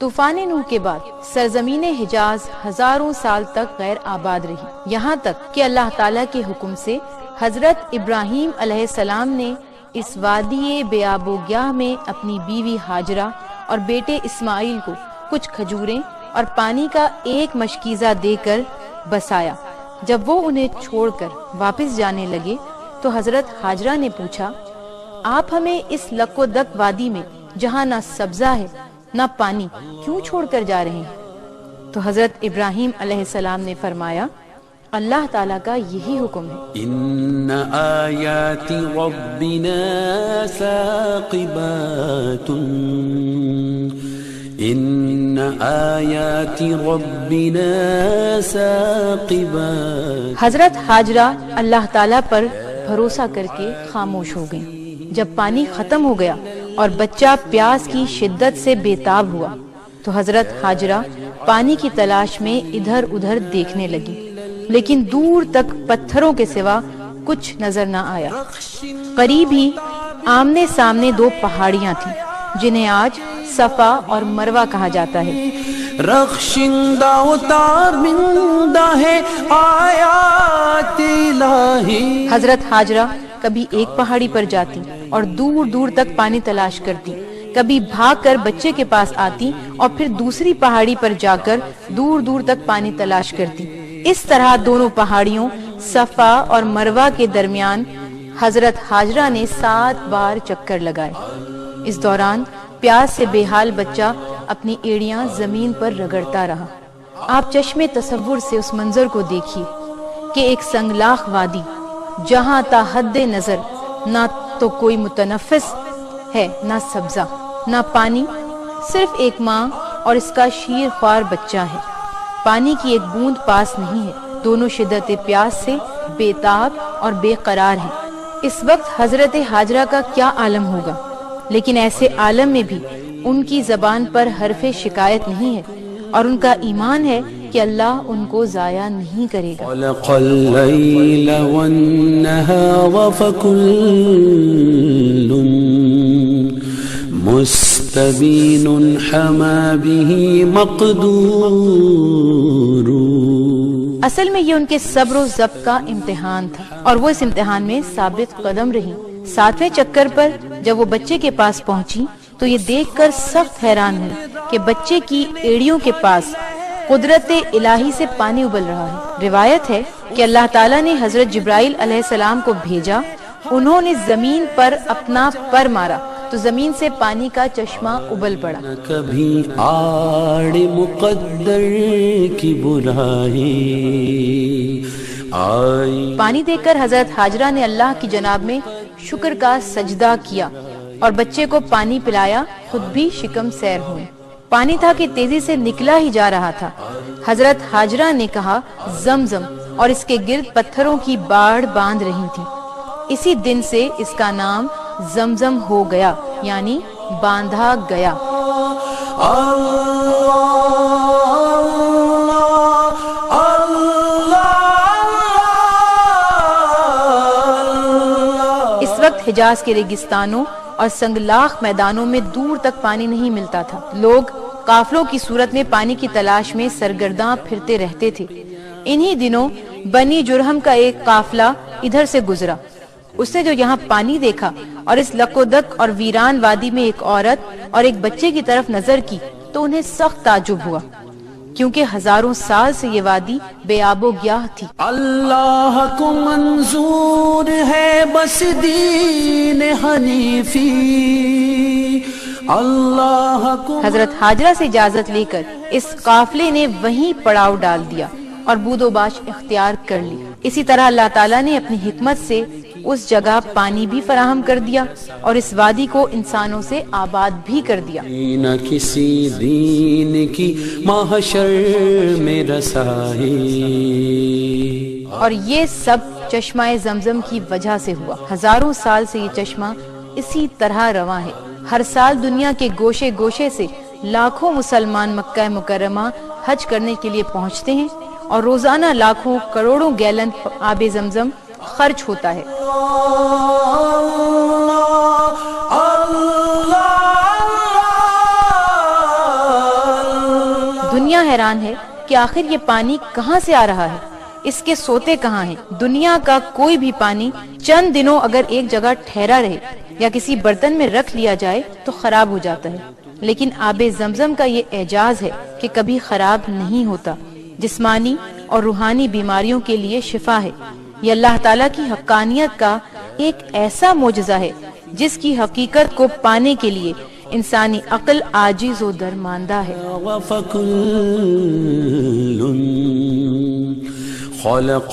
طوفان نوح کے بعد سرزمین حجاز ہزاروں سال تک غیر آباد رہی، یہاں تک کہ اللہ تعالیٰ کے حکم سے حضرت ابراہیم علیہ السلام نے اس وادی بے آب و گیاہ میں اپنی بیوی ہاجرہ اور بیٹے اسماعیل کو کچھ کھجوریں اور پانی کا ایک مشکیزہ دے کر بسایا۔ جب وہ انہیں چھوڑ کر واپس جانے لگے تو حضرت ہاجرہ نے پوچھا، آپ ہمیں اس لک و دک وادی میں جہاں نہ سبزہ ہے نہ پانی کیوں چھوڑ کر جا رہے ہیں؟ تو حضرت ابراہیم علیہ السلام نے فرمایا، اللہ تعالیٰ کا یہی حکم ہے، ان آیات ربنا ثاقبات ان آیات ربنا ثاقبات۔ حضرت ہاجرہ اللہ تعالیٰ پر بھروسہ کر کے خاموش ہو گئیں۔ جب پانی ختم ہو گیا اور بچہ پیاس کی شدت سے بےتاب ہوا تو حضرت ہاجرہ پانی کی تلاش میں ادھر ادھر دیکھنے لگی، لیکن دور تک پتھروں کے سوا کچھ نظر نہ آیا۔ قریب ہی آمنے سامنے دو پہاڑیاں تھیں جنہیں آج صفا اور مروہ کہا جاتا ہے۔ رخشندہ اتارمندہ ہے آیات الہی۔ حضرت ہاجرہ کبھی ایک پہاڑی پر جاتی اور دور دور تک پانی تلاش کرتی، کبھی بھاگ کر بچے کے پاس آتی اور پھر دوسری پہاڑی پر جا کر دور دور تک پانی تلاش کرتی۔ اس طرح دونوں پہاڑیوں صفا اور مروہ کے درمیان حضرت ہاجرہ نے 7 بار چکر لگائے۔ اس دوران پیاس سے بے حال بچہ اپنی ایڑیاں زمین پر رگڑتا رہا۔ آپ چشمے تصور سے اس منظر کو دیکھیے کہ ایک سنگلاخ وادی جہاں تا حد نظر نہ تو کوئی متنفس ہے، نہ سبزہ، نہ پانی، صرف ایک ماں اور اس کا شیر خوار بچہ ہے۔ پانی کی ایک بوند پاس نہیں ہے، دونوں شدت پیاس سے بےتاب اور بے قرار ہیں۔ اس وقت حضرت ہاجرہ کا کیا عالم ہوگا، لیکن ایسے عالم میں بھی ان کی زبان پر حرف شکایت نہیں ہے اور ان کا ایمان ہے کہ اللہ ان کو ضائع نہیں کرے گا۔ خلق اللیل والنہار فکل مستبین حما به مقدور۔ اصل میں یہ ان کے صبر و ضبط کا امتحان تھا اور وہ اس امتحان میں ثابت قدم رہی۔ 7ویں چکر پر جب وہ بچے کے پاس پہنچی تو یہ دیکھ کر سخت حیران ہوئی کہ بچے کی ایڑیوں کے پاس قدرت الہی سے پانی ابل رہا ہے۔ روایت ہے کہ اللہ تعالیٰ نے حضرت جبرائیل علیہ السلام کو بھیجا، انہوں نے زمین پر اپنا پر مارا تو زمین سے پانی کا چشمہ ابل پڑا۔ کبھی آڑ مقدر کی برائی آئی۔ پانی دیکھ کر حضرت ہاجرہ نے اللہ کی جناب میں شکر کا سجدہ کیا اور بچے کو پانی پلایا، خود بھی شکم سیر ہوئے۔ پانی تھا کہ تیزی سے نکلا ہی جا رہا تھا۔ حضرت ہاجرہ نے کہا زمزم، اور اس کے گرد پتھروں کی باڑ باندھ رہی تھی۔ اسی دن سے اس کا نام زمزم ہو گیا، یعنی باندھا گیا۔ اس وقت حجاز کے ریگستانوں اور سنگلاخ میدانوں میں دور تک پانی نہیں ملتا تھا۔ لوگ قافلوں کی صورت میں پانی کی تلاش میں سرگرداں پھرتے رہتے تھے۔ انہی دنوں بنی جرہم کا ایک قافلہ ادھر سے گزرا۔ اس نے جو یہاں پانی دیکھا اور اس لک و دک اور ویران وادی میں ایک عورت اور ایک بچے کی طرف نظر کی تو انہیں سخت تعجب ہوا، کیونکہ ہزاروں سال سے یہ وادی بے آب و گیاہ تھی۔ اللہ کو منظور ہے بس دین حنیفی، اللہ کو۔ حضرت ہاجرہ سے اجازت لے کر اس قافلے نے وہیں پڑاؤ ڈال دیا اور بود و باش اختیار کر لی۔ اسی طرح اللہ تعالیٰ نے اپنی حکمت سے اس جگہ پانی بھی فراہم کر دیا اور اس وادی کو انسانوں سے آباد بھی کر دیا۔ نہ کسی دین کی محشر میں رسائی، اور یہ سب چشمہ زمزم کی وجہ سے ہوا۔ ہزاروں سال سے یہ چشمہ اسی طرح رواں ہے۔ ہر سال دنیا کے گوشے گوشے سے لاکھوں مسلمان مکہ مکرمہ حج کرنے کے لیے پہنچتے ہیں اور روزانہ لاکھوں کروڑوں گیلن آب زمزم خرچ ہوتا ہے۔ حیران ہے کہ آخر یہ پانی کہاں سے آ رہا ہے، اس کے سوتے کہاں ہیں۔ دنیا کا کوئی بھی پانی چند دنوں اگر ایک جگہ ٹھہرا رہے یا کسی برتن میں رکھ لیا جائے تو خراب ہو جاتا ہے، لیکن آب زمزم کا یہ اعجاز ہے کہ کبھی خراب نہیں ہوتا، جسمانی اور روحانی بیماریوں کے لیے شفا ہے۔ یہ اللہ تعالیٰ کی حقانیت کا ایک ایسا معجزہ ہے جس کی حقیقت کو پانے کے لیے انسانی عقل عاجز و درماندہ ہے۔ وفکل خلق